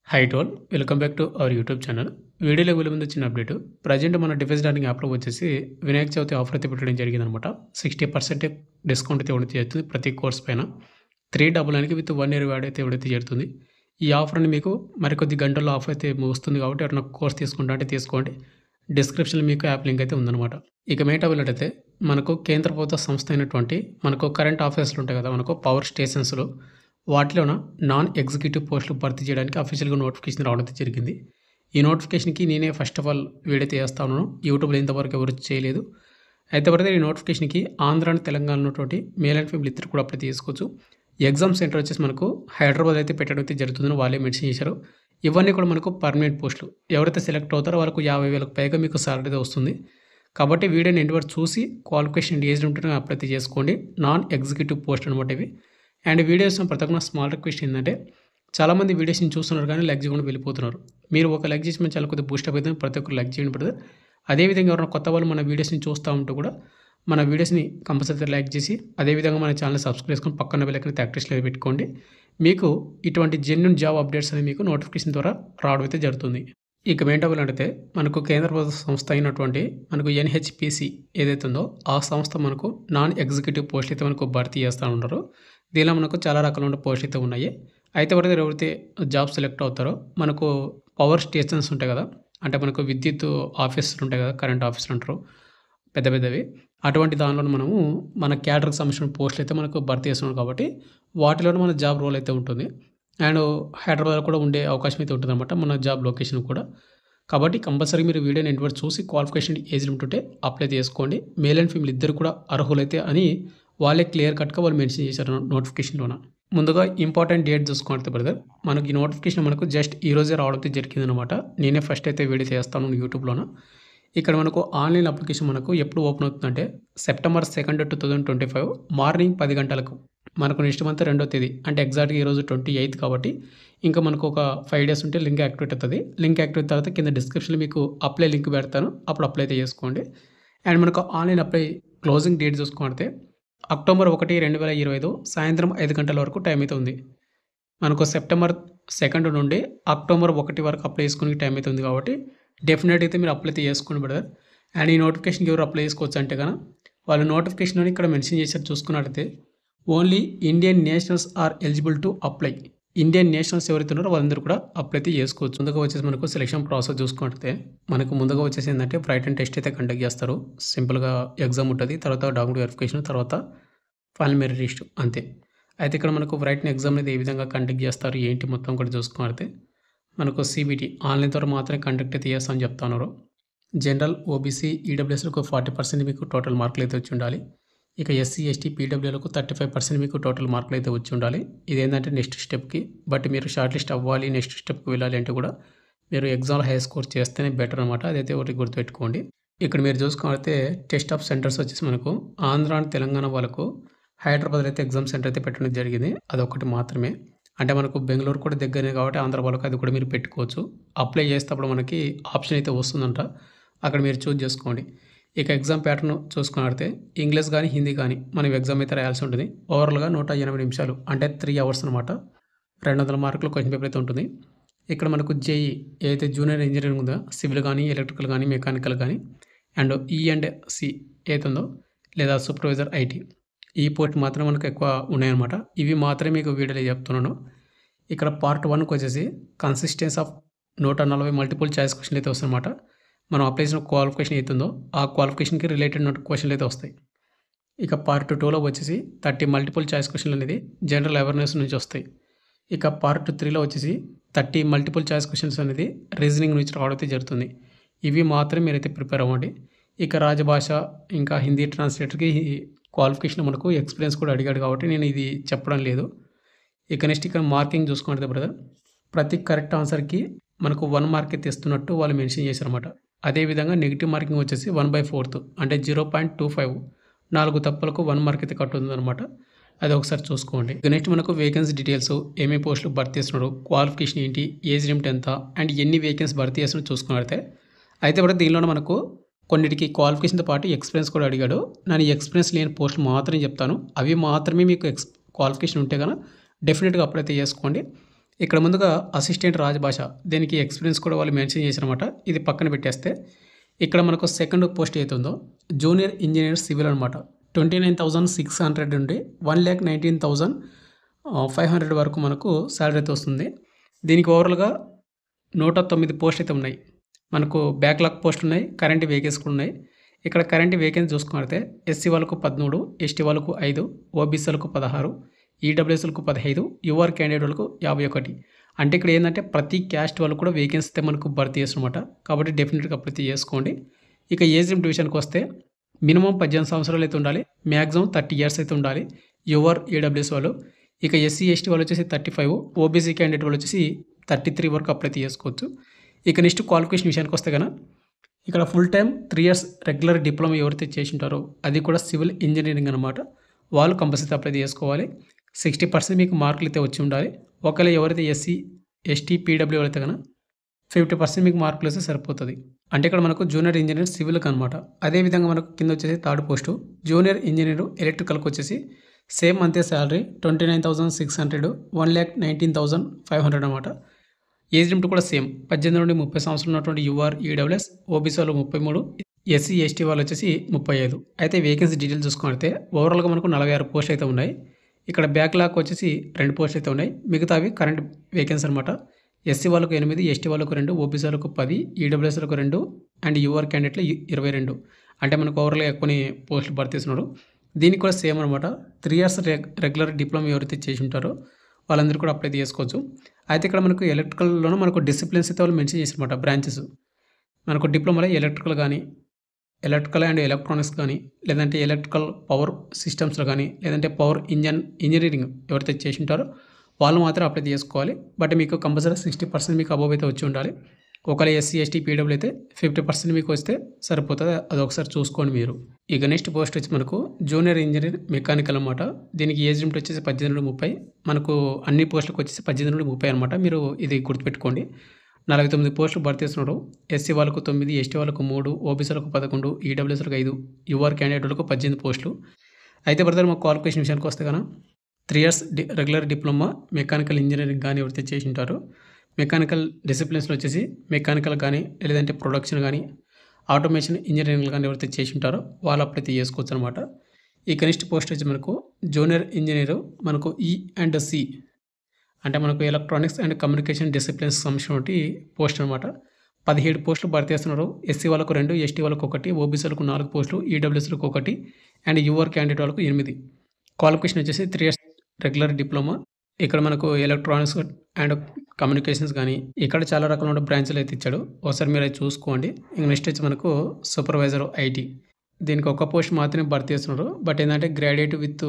High to all welcome back to our YouTube channel. వీడియోలో వెళ్ళే ముందు చిన్న అప్డేట్. ప్రజెంట్ మన డిఫెన్స్ లెర్నింగ్ యాప్లో వచ్చేసి వినాయక చవితి ఆఫర్ అయితే పెట్టడం జరిగిందనమాట. 60% డిస్కౌంట్ అయితే ఇవ్వడం చేస్తుంది ప్రతి కోర్స్ పైన. 399కి విత్ 1 ఇయర్ వాడి అయితే ఇవ్వడైతే జరుగుతుంది. ఈ ఆఫర్ని మీకు మరికొద్ది గంటల్లో ఆఫర్ అయితే ముగుస్తుంది కాబట్టి ఎవరైనా కోర్స్ తీసుకుంటా అంటే తీసుకోండి. డిస్క్రిప్షన్లో మీకు యాప్ లింక్ అయితే ఉందన్నమాట. ఇక మెయిన్ వెళ్ళినట్టయితే మనకు కేంద్ర ప్రభుత్వ సంస్థ అయినటువంటి మనకు కరెంట్ అఫైర్స్లు ఉంటాయి కదా, మనకు పవర్ స్టేషన్స్లో వాటిలోన నాన్ ఎగ్జిక్యూటివ్ పోస్టులు భర్తీ చేయడానికి అఫీషియల్గా నోటిఫికేషన్ రావడం జరిగింది. ఈ నోటిఫికేషన్కి నేనే ఫస్ట్ ఆఫ్ ఆల్ వీడైతే వేస్తా ఉన్నాను. యూట్యూబ్లో ఇంతవరకు ఎవరు చేయలేదు. అయితే పడితే ఈ నోటిఫికేషన్కి ఆంధ్ర అండ్ తెలంగాణ ఉన్నటువంటి మేల్ అండ్ ఫీమేల్ ఇద్దరు కూడా అప్లై చేసుకోవచ్చు. ఎగ్జామ్ సెంటర్ వచ్చేసి మనకు హైదరాబాద్ అయితే పెట్టడం అయితే జరుగుతుందని వాళ్ళే మెన్షన్ చేశారు. ఇవన్నీ కూడా మనకు పర్మనెంట్ పోస్టులు. ఎవరైతే సెలెక్ట్ అవుతారో వాళ్ళకు 50,000కు పైగా మీకు సాలరీ అయితే వస్తుంది. కాబట్టి వీడియోని ఎండ్ వరకు చూసి క్వాలిఫికేషన్ ఏజ్ ఉంటుందో అప్లై అయితే చేసుకోండి. నాన్ ఎగ్జిక్యూటివ్ పోస్ట్ అనమాట ఇవి. అండ్ వీడియోస్ ప్రతి ఒక్క స్మాల్ రిక్వెస్ట్ ఏంటంటే, చాలామంది వీడియోస్ని చూస్తున్నారు కానీ లైక్ చేయకుండా వెళ్ళిపోతున్నారు. మీరు ఒక లైక్ చేసి మేము చాలా కొద్దిగా బూస్టప్ అవుతుంది. ప్రతి ఒక్కరు లైక్ చేయండి బ్రదర్. అదేవిధంగా ఎవరైనా కొత్త వాళ్ళు మన వీడియోస్ని చూస్తూ ఉంటూ కూడా మన వీడియోస్ని కంపల్సరీ లైక్ చేసి అదేవిధంగా మన ఛానల్ సబ్స్క్రైబ్ చేసుకొని పక్కన బెల్ ఐకాన్ యాక్టివేషన్లో పెట్టుకోండి. మీకు ఇటువంటి జెన్యూన్ జాబ్ అప్డేట్స్ అనేవి మీకు నోటిఫికేషన్ ద్వారా రావడం అయితే జరుగుతుంది. ఇక మెయిన్ టాపిక్ అంటే మనకు కేంద్ర ప్రభుత్వ సంస్థ అయినటువంటి మనకు ఎన్హెచ్పిసి ఏదైతే ఉందో ఆ సంస్థ మనకు నాన్ ఎగ్జిక్యూటివ్ పోస్ట్ అయితే మనకు భర్తీ చేస్తూ ఉంటారు. దీనిలో మనకు చాలా రకాల పోస్టులు అయితే ఉన్నాయి. అయితే ఎవరైతే జాబ్ సెలెక్ట్ అవుతారో మనకు పవర్ స్టేషన్స్ ఉంటాయి కదా, అంటే మనకు విద్యుత్ ఆఫీసులు ఉంటాయి కదా, కరెంట్ ఆఫీసులు అంటారు పెద్ద పెద్దవి. అటువంటి దానిలో మనము మన క్యాడర్కి సంబంధించిన పోస్టులు అయితే మనకు భర్తీ చేస్తున్నాం కాబట్టి వాటిలో మన జాబ్ రోల్ అయితే ఉంటుంది. అండ్ హైదరాబాద్లో కూడా ఉండే అవకాశం అయితే ఉంటుంది అనమాట మన జాబ్ లొకేషన్ కూడా. కాబట్టి కంపల్సరీ మీరు వీడియోని ఎండ్ వరకు చూసి క్వాలిఫికేషన్ ఏజ్ లిమిట్ ఉంటే అప్లై చేసుకోండి. మేల్ అండ్ ఫీమేల్ ఇద్దరు కూడా అర్హులైతే అని వాళ్ళే క్లియర్ కట్గా వాళ్ళు మెన్షన్ చేశారు నోటిఫికేషన్లోన. ముందుగా ఇంపార్టెంట్ డేట్ చూసుకోవాలి బ్రదర్. మనకి ఈ నోటిఫికేషన్ మనకు జస్ట్ ఈ రోజే రావడం జరిగింది అనమాట. నేనే ఫస్ట్ అయితే వీడియో చేస్తాను యూట్యూబ్లోన. ఇక్కడ మనకు ఆన్లైన్ అప్లికేషన్ మనకు ఎప్పుడు ఓపెన్ అవుతుందంటే సెప్టెంబర్ 2, 2025 మార్నింగ్ 10 గంటలకు. మనకు నెక్స్ట్ మంత్ 2వ తేదీ అంటే ఎగ్జాక్ట్గా ఈరోజు 28 కాబట్టి ఇంకా మనకు ఒక 5 డేస్ ఉంటే లింక్ యాక్టివేట్ అవుతుంది. లింక్ యాక్టివేట్ తర్వాత కింద డిస్క్రిప్షన్లో మీకు అప్లై లింక్ పెడతాను, అప్పుడు అప్లై అయితే చేసుకోండి. అండ్ మనకు ఆన్లైన్ అప్లై క్లోజింగ్ డేట్ చూసుకుంటే అక్టోబర్ 1, 2025 సాయంత్రం 5 గంటల వరకు టైం అయితే ఉంది. మనకు సెప్టెంబర్ 2 నుండి అక్టోబర్ 1 వరకు అప్లై చేసుకునే టైం అయితే ఉంది కాబట్టి డెఫినెట్ అయితే మీరు అప్లై అయితే చేసుకోండి బ్రదర్. అండ్ ఈ నోటిఫికేషన్కి ఎవరు అప్లై చేసుకోవచ్చు అంటే కనుక వాళ్ళు నోటిఫికేషన్లో ఇక్కడ మెన్షన్ చేశారు చూసుకున్నట్లయితే only Indian nationals are eligible to apply. Indian nationals ఎవరైతే ఉన్నారో వాళ్ళందరూ కూడా అప్లై అయితే చేసుకోవచ్చు. ముందుగా వచ్చేసి మనకు సెలక్షన్ ప్రాసెస్ చూసుకుంటే మనకు ముందుగా వచ్చేసి ఏంటంటే రైట్ టెస్ట్ అయితే కండక్ట్ చేస్తారు. సింపుల్గా ఎగ్జామ్ ఉంటుంది, తర్వాత డాక్యుమెంట్ వెరిఫికేషన్, తర్వాత ఫైనల్ మెరిట్ లిస్ట్ అంతే. అయితే ఇక్కడ మనకు రైట్ ఎగ్జామ్ అనేది ఏ విధంగా కండక్ట్ చేస్తారు ఏంటి మొత్తం కూడా చూసుకుంటే మనకు సిబిటి ఆన్లైన్ ద్వారా మాత్రమే కండక్ట్ అయితే చేస్తామని చెప్తున్నారు. జనరల్, ఓబీసీ, ఈడబ్ల్యూఎస్లకు 40% మీకు టోటల్ మార్కులు అయితే వచ్చి ఉండాలి. ఇక ఎస్సీ, ఎస్టీ, పీడబ్ల్యూలకు 35% మీకు టోటల్ మార్కులు అయితే వచ్చి ఉండాలి. ఇదేంటంటే నెక్స్ట్ స్టెప్కి. బట్ మీరు షార్ట్ లిస్ట్ అవ్వాలి, నెక్స్ట్ స్టెప్కి వెళ్ళాలి అంటే కూడా మీరు ఎగ్జామ్లో హై స్కోర్ చేస్తేనే బెటర్ అనమాట. అదైతే ఒకటి గుర్తుపెట్టుకోండి. ఇక్కడ మీరు చూసుకుంటే టెస్ట్ ఆఫ్ సెంటర్స్ వచ్చేసి మనకు ఆంధ్ర అండ్ తెలంగాణ వాళ్ళకు హైదరాబాద్లో అయితే ఎగ్జామ్ సెంటర్ అయితే పెట్టడం జరిగింది. అదొకటి మాత్రమే. అంటే మనకు బెంగళూరు కూడా దగ్గరనే కాబట్టి ఆంధ్ర వాళ్ళకి అది కూడా మీరు పెట్టుకోవచ్చు. అప్లై చేసేటప్పుడు మనకి ఆప్షన్ అయితే వస్తుందంట, అక్కడ మీరు చూజ్ చేసుకోండి. ఇక ఎగ్జామ్ ప్యాటర్న్ చూసుకున్నట్లయితే ఇంగ్లీష్ కానీ హిందీ కానీ మనం ఎగ్జామ్ అయితే రాయాల్సి ఉంటుంది. ఓవరాల్గా 180 నిమిషాలు అంటే 3 అవర్స్ అనమాట. 200 మార్కులు క్వశ్చన్ పేపర్ అయితే ఉంటుంది. ఇక్కడ మనకు జేఈ ఏదైతే జూనియర్ ఇంజనీరింగ్ ఉందో సివిల్ కానీ, ఎలక్ట్రికల్ కానీ, మెకానికల్ కానీ, అండ్ E&C ఏదైతే ఉందో లేదా సూపర్వైజర్ ఐటీ, ఈ పోస్ట్ మాత్రం మనకు ఎక్కువ ఉన్నాయన్నమాట. ఇవి మాత్రమే మీకు వీడియోలో చెప్తున్నాను. ఇక్కడ పార్ట్ 1కి వచ్చేసి కన్సిస్టెన్స్ ఆఫ్ 140 మల్టిపుల్ చాయిస్ క్వశ్చన్లు అయితే వస్తాయన్నమాట. మనం అప్లై చేసిన క్వాలిఫికేషన్ అవుతుందో ఆ క్వాలిఫికేషన్కి రిలేటెడ్ క్వశ్చన్లు అయితే వస్తాయి. ఇక పార్ట్ 2లో వచ్చేసి 30 మల్టిపుల్ చాయిస్ క్వశ్చన్లు అనేది జనరల్ అవేర్నెస్ నుంచి వస్తాయి. ఇక పార్ట్ 3లో వచ్చేసి 30 మల్టిపుల్ చాయిస్ క్వశ్చన్స్ అనేది రీజనింగ్ నుంచి రావడం అయితే జరుగుతుంది. ఇవి మాత్రమే మీరైతే ప్రిపేర్ అవ్వండి. ఇక రాజభాష ఇంకా హిందీ ట్రాన్స్లేటర్కి క్వాలిఫికేషన్ మనకు ఎక్స్పీరియన్స్ కూడా అడిగాడు కాబట్టి నేను ఇది చెప్పడం లేదు. ఇక నెక్స్ట్ ఇక్కడ మార్కింగ్ చూసుకుంటే బ్రదర్ ప్రతి కరెక్ట్ ఆన్సర్కి మనకు 1 మార్క్ అయితే ఇస్తున్నట్టు వాళ్ళు మెన్షన్ చేశారన్నమాట. అదేవిధంగా నెగిటివ్ మార్కింగ్ వచ్చేసి 1/4 అంటే 0.25. 4 తప్పులకు 1 మార్క్ అయితే కట్టుందన్నమాట. అది ఒకసారి చూసుకోండి. ఇక నెక్స్ట్ మనకు వేకెన్సీ డీటెయిల్స్, ఏమేమి పోస్టులు భర్తీ చేస్తున్నారు, క్వాలిఫికేషన్ ఏంటి, ఏజ్ లిమిట్ ఎంత, అండ్ ఎన్ని వేకెన్సీ భర్తీ చేస్తున్నారు చూసుకున్నట్లయితే అయితే కూడా దీనిలో మనకు కొన్నిటికి క్వాలిఫికేషన్తో పాటు ఎక్స్పీరియన్స్ కూడా అడిగాడు. నేను ఎక్స్పీరియన్స్ లేని పోస్టులు మాత్రమే చెప్తాను. అవి మాత్రమే మీకు క్వాలిఫికేషన్ ఉంటే కనుక డెఫినెట్గా అప్లై అయితే చేసుకోండి. ఇక్కడ ముందుగా అసిస్టెంట్ రాజభాష దీనికి ఎక్స్పీరియన్స్ కూడా వాళ్ళు మెన్షన్ చేశారన్నమాట. ఇది పక్కన పెట్టేస్తే ఇక్కడ మనకు సెకండ్ పోస్ట్ ఏతుందో జూనియర్ ఇంజనీర్ సివిల్ అనమాట. 29,600 నుండి 1,19,500 వరకు మనకు శాలరీ అయితే వస్తుంది. దీనికి ఓవరాల్గా 109 పోస్టులు అయితే ఉన్నాయి. మనకు బ్యాక్లాగ్ పోస్టులు ఉన్నాయి, కరెంట్ వేకెన్సీ కూడా ఉన్నాయి. ఇక్కడ కరెంట్ వేకెన్సీ చూసుకుంటే ఎస్సీ వాళ్ళకు 13, ఎస్టీ వాళ్ళకు 5, ఓబీసీలకు 16, ఈడబ్ల్యూఎస్లకు 15, యూఆర్ క్యాండిడేట్ వాళ్ళకు 51. అంటే ఇక్కడ ఏంటంటే ప్రతి క్యాస్ట్ వాళ్ళు కూడా వేకెన్సీ అయితే మనకు భర్తీ చేస్తున్నమాట. కాబట్టి డెఫినెట్గా అప్లై చేసుకోండి. ఇక ఏజ్ లిమిట్ విషయానికి వస్తే మినిమం 18 సంవత్సరాలు అయితే ఉండాలి, మ్యాక్సిమం 30 ఇయర్స్ అయితే ఉండాలి యూఆర్ ఈడబ్ల్యూఎస్ వాళ్ళు. ఇక ఎస్సీ ఎస్టీ వాళ్ళు వచ్చేసి 35, ఓబీసీ క్యాండిడేట్ వాళ్ళు వచ్చేసి 33 వరకు అప్లై చేసుకోవచ్చు. ఇక నెక్స్ట్ క్వాలిఫికేషన్ విషయానికి వస్తే కనుక ఇక్కడ full time 3 years regular diploma ఎవరైతే చేసి ఉంటారో అది కూడా సివిల్ ఇంజనీరింగ్ అనమాట. వాళ్ళు కంపల్సరీ అప్లై చేసుకోవాలి. 60% మీకు మార్కులు అయితే వచ్చి ఉండాలి. ఒకవేళ ఎవరైతే ఎస్సీ ఎస్టీ పీడబ్ల్యూ అయితే కనుక 50% మీకు మార్కులు వస్తే సరిపోతుంది. అంటే ఇక్కడ మనకు జూనియర్ ఇంజనీర్ సివిల్కి అనమాట. అదేవిధంగా మనకు కింద వచ్చేసి థర్డ్ పోస్టు జూనియర్ ఇంజనీర్ ఎలక్ట్రికల్కి వచ్చేసి సేమ్ అంతే శాలరీ 29,600, 1,19,500 అనమాట. ఏజ్ లిమిట్ కూడా సేమ్ 18 నుండి 30 సంవత్సరాలు ఉన్నటువంటి యూఆర్ ఈడబ్ల్యూఎస్, ఓబీసీ వాళ్ళు 33, ఎస్సీ ఎస్టీ వాళ్ళు వచ్చేసి 35. అయితే వేకెన్సీ డీటెయిల్ చూసుకుంటే ఓవరాల్గా మనకు 46 పోస్టులు అయితే ఉన్నాయి. ఇక్కడ బ్యాక్లాగ్ వచ్చేసి 2 పోస్టులు అయితే ఉన్నాయి. మిగతావి కరెంట్ వేకెన్సీ అనమాట. ఎస్సీ వాళ్ళకు 8, ఎస్టీ వాళ్ళకు 2, ఓబీసీ వాళ్ళకు 10, ఈడబ్ల్యూఎస్లకు 2 అండ్ యూఆర్ క్యాండిడేట్లు 22. అంటే మనకు ఓవరాల్గా కొన్ని పోస్టులు భర్తీ చేస్తున్నారు. దీనికి కూడా సేమ్ అనమాట. 3 ఇయర్స్ రెగ్యులర్ డిప్లొమా ఎవరైతే చేసి ఉంటారో వాళ్ళందరూ కూడా అప్లై చేసుకోవచ్చు. అయితే ఇక్కడ మనకు ఎలక్ట్రికల్లోనూ మనకు డిసిప్లిన్స్ అయితే వాళ్ళు మెన్షన్ చేశారన్నమాట. బ్రాంచెస్ మనకు డిప్లొమాలో ఎలక్ట్రికల్ కానీ, ఎలక్ట్రికల్ అండ్ ఎలక్ట్రానిక్స్ కానీ, లేదంటే ఎలక్ట్రికల్ పవర్ సిస్టమ్స్లో కానీ, లేదంటే పవర్ ఇంజనీరింగ్ ఎవరైతే చేసి ఉంటారో వాళ్ళు మాత్రం అప్లై చేసుకోవాలి. బట్ మీకు కంపల్సరీ 60% మీకు అబోవ్ అయితే వచ్చి ఉండాలి. ఒకవేళ ఎస్సీ ఎస్టీ పీడబ్ల్యూ అయితే 50% మీకు వస్తే సరిపోతుంది. అదొకసారి చూసుకోండి మీరు. ఇక నెక్స్ట్ పోస్ట్ వచ్చి మనకు జూనియర్ ఇంజనీర్ మెకానికల్ అనమాట. దీనికి ఏజ్ లిమిట్ వచ్చేసి 18 నుండి 30. మనకు అన్ని పోస్టులకు వచ్చేసి 18 నుండి 30 అనమాట. మీరు ఇది గుర్తుపెట్టుకోండి. 49 పోస్టులు భర్తీ చేస్తున్నారు. ఎస్సీ వాళ్ళకు 9, ఎస్టీ వాళ్ళకు 3, ఓబీసీలకు 11, ఈడబ్ల్యూఎస్లకు 5, యూఆర్ క్యాండిడేట్లకు 18 పోస్టులు. అయితే బ్రదర్ మా క్వాలిఫికేషన్ విషయానికి వస్తే కనుక 3 years regular diploma mechanical engineering కానీ ఎవరైతే చేసి ఉంటారో, మెకానికల్ డిసిప్లిన్స్లో వచ్చేసి మెకానికల్ కానీ, లేదంటే ప్రొడక్షన్ కానీ, ఆటోమేషన్ ఇంజనీరింగ్ కానీ ఎవరైతే చేసి ఉంటారో వాళ్ళు అప్లై చేసుకోవచ్చు అనమాట. ఇక నెక్స్ట్ పోస్ట్ వచ్చి మనకు జూనియర్ ఇంజనీరు మనకు E&C అంటే మనకు ఎలక్ట్రానిక్స్ అండ్ కమ్యూనికేషన్ డిసిప్లిన్స్ సంబంధించినటువంటి పోస్ట్ అనమాట. 17 పోస్టులు భర్తీ చేస్తున్నారు. ఎస్సీ వాళ్ళకు 2, ఎస్టీ వాళ్ళకు 1, ఓబీసీలకు 4 పోస్టులు, ఈడబ్ల్యూఎస్లకు 1 అండ్ యూఆర్ క్యాండిడేట్ వాళ్ళకు 8. క్వాలిఫికేషన్ వచ్చేసి 3 ఇయర్స్ రెగ్యులర్ డిప్లొమా. ఇక్కడ మనకు ఎలక్ట్రానిక్స్ అండ్ కమ్యూనికేషన్స్ కానీ ఇక్కడ చాలా రకాల బ్రాంచ్లు అయితే ఇచ్చాడు. ఒకసారి మీరు అయితే చూసుకోండి. ఇంక నెక్స్ట్ వచ్చి మనకు సూపర్వైజర్ ఐటీ. దీనికి ఒక పోస్ట్ మాత్రమే భర్తీ చేస్తున్నారు. బట్ ఏంటంటే graduate with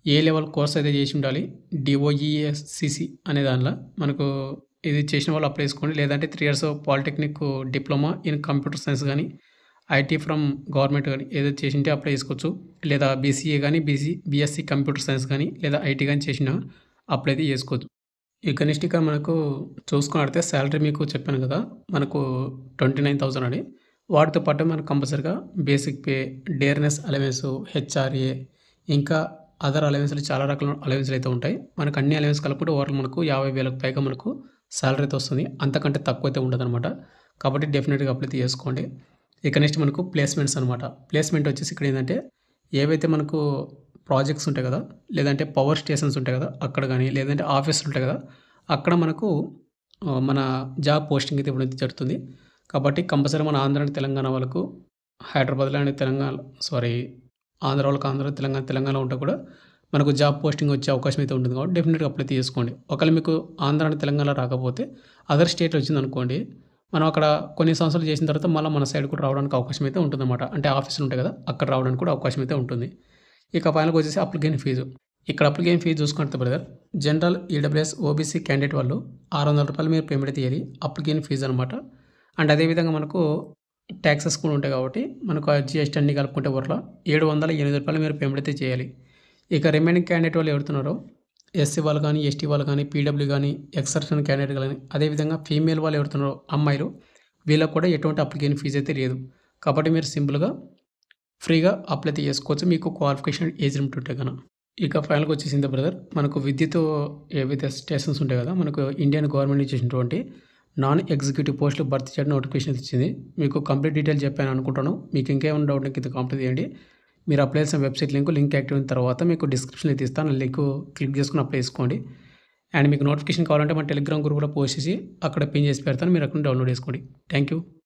a level course అయితే చేసి ఉండాలి. DOESCC అనే దానిలో మనకు ఇది చేసిన వాళ్ళు అప్లై చేసుకోండి. లేదంటే 3 years polytechnic diploma in computer science కానీ, ఐటీ ఫ్రమ్ గవర్నమెంట్ కానీ ఏదైతే చేసింటే అప్లై చేసుకోవచ్చు. లేదా BCA కానీ, BSc కంప్యూటర్ సైన్స్ కానీ, లేదా ఐటీ కానీ చేసిన అప్లై అయితే చేసుకోవచ్చు. ఇక నెక్స్ట్ ఇక మనకు చూసుకున్నట్లయితే శాలరీ మీకు చెప్పాను కదా, మనకు 29,000 అని. వాటితో పాటు మనకు కంపల్సరీగా బేసిక్ పే, డేర్నెస్ అలవెన్స్, HRA ఇంకా అదర్ అలవెన్స్లు చాలా రకాల అలవెన్స్లు అయితే ఉంటాయి. మనకు అన్ని అలవెన్స్ కలుపుకుంటే ఓవరాల్ మనకు 50,000కు పైగా మనకు శాలరీ అయితే వస్తుంది. అంతకంటే తక్కువ అయితే ఉండదు అనమాట. కాబట్టి డెఫినెట్గా అప్లై చేసుకోండి. ఇక నెక్స్ట్ మనకు ప్లేస్మెంట్స్ అనమాట. ప్లేస్మెంట్ వచ్చేసి ఇక్కడ ఏంటంటే ఏవైతే మనకు ప్రాజెక్ట్స్ ఉంటాయి కదా, లేదంటే పవర్ స్టేషన్స్ ఉంటాయి కదా అక్కడ కానీ, లేదంటే ఆఫీసులు ఉంటాయి కదా అక్కడ మనకు మన జాబ్ పోస్టింగ్ అయితే ఇవ్వడం జరుగుతుంది. కాబట్టి కంపల్సరీ మన ఆంధ్ర తెలంగాణ వాళ్ళకు హైదరాబాద్లో అండ్ ఆంధ్ర వాళ్ళకి ఆంధ్ర, తెలంగాణ ఉంటే కూడా మనకు జాబ్ పోస్టింగ్ వచ్చే అవకాశం అయితే ఉంటుంది. కాబట్టి డెఫినెట్గా అప్లై చేసుకోండి. ఒకవేళ మీకు ఆంధ్ర అండ్ తెలంగాణ రాకపోతే అదర్ స్టేట్ వచ్చింది అనుకోండి, మనం అక్కడ కొన్ని సంవత్సరాలు చేసిన తర్వాత మళ్ళీ మన సైడ్ కూడా రావడానికి అవకాశం అయితే ఉంటుందన్నమాట. అంటే ఆఫీసులు ఉంటాయి కదా అక్కడ రావడానికి కూడా అవకాశం అయితే ఉంటుంది. ఇక ఫైనల్గా వచ్చేసి అప్లికేషన్ ఫీజు. ఇక్కడ అప్లికేషన్ ఫీజు చూసుకుంటే brother, general, EWS, OBC candidate వాళ్ళు 600 రూపాయలు మీరు పేమెంట్ అయితే చేయాలి. అప్లికేషన్ ఫీజు అనమాట. అండ్ అదేవిధంగా మనకు ట్యాక్సెస్ కూడా ఉంటాయి కాబట్టి మనకు GST అన్ని కలుపుకుంటే వరలో 708 రూపాయలు మీరు పేమెంట్ అయితే చేయాలి. ఇక రిమైనింగ్ క్యాండిడేట్ వాళ్ళు ఎవరుతున్నారో ఎస్సీ వాళ్ళు కానీ, ఎస్టీ వాళ్ళు కానీ, పీడబ్ల్యూ కానీ, ఎక్సర్షన్ క్యాండిడేట్ కానీ, అదేవిధంగా ఫీమేల్ వాళ్ళు ఎవరుతున్నారో అమ్మాయిలు, వీళ్ళకి కూడా ఎటువంటి అప్లికేషన్ ఫీజు అయితే లేదు. కాబట్టి మీరు సింపుల్గా ఫ్రీగా అప్లై చేసుకోవచ్చు మీకు క్వాలిఫికేషన్ ఏజ్ లిమిట్ ఉంటే కనుక. ఇక ఫైనల్‌గా వచ్చేసింది బ్రదర్. మనకు విద్యుత్ ఏవైతే స్టేషన్స్ ఉంటాయి కదా! మనకు ఇండియన్ గవర్నమెంట్ నుంచి ఇచ్చినటువంటి నాన్ ఎగ్జిక్యూటివ్ పోస్టులు భర్తీ చేయడం నోటిఫికేషన్ ఇచ్చింది. మీకు కంప్లీట్ డీటెయిల్స్ చెప్పాను అనుకుంటాను. మీకు ఇంకేమైనా డౌట్ ఉంటే కింద కామెంట్ చేయండి. మీరు అప్లై చేసిన వెబ్‌సైట్ లింక్ యాక్టివ్ అయిన తర్వాత మీకు డిస్క్రిప్షన్‌లో అయితే ఇస్తాను. ఆ లింక్ క్లిక్ చేసుకొని అప్లై చేసుకోండి. అండ్ మీకు నోటిఫికేషన్ కావాలంటే మన టెలిగ్రామ్ గ్రూప్‌లో పోస్ట్ చేసి అక్కడ పిన్ చేసి పెడతాను. మీరు అక్కడ డౌన్లోడ్ చేసుకోండి. Thank you.